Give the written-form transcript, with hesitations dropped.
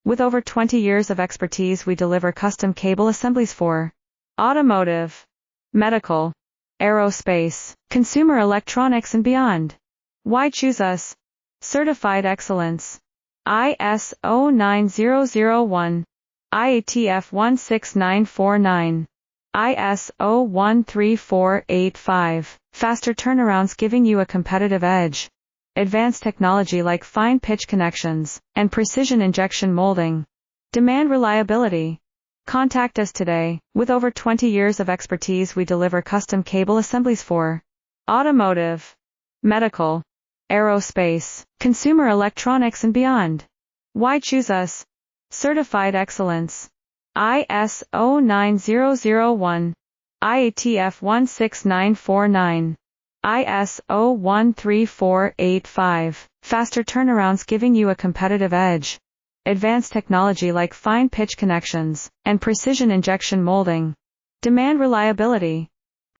With over 20 years of expertise, we deliver custom cable assemblies for automotive, medical, aerospace, consumer electronics and beyond. Why choose us? Certified excellence. ISO 9001, IATF 16949, ISO 13485. Faster turnarounds giving you a competitive edge. Advanced technology like fine pitch connections and precision injection molding. Demand reliability. Contact us today. With over 20 years of expertise, we deliver custom cable assemblies for automotive, medical, aerospace, consumer electronics and beyond. Why choose us? Certified excellence. ISO 9001, IATF 16949, ISO 13485. Faster turnarounds giving you a competitive edge. Advanced technology like fine pitch connections and precision injection molding. Demand reliability.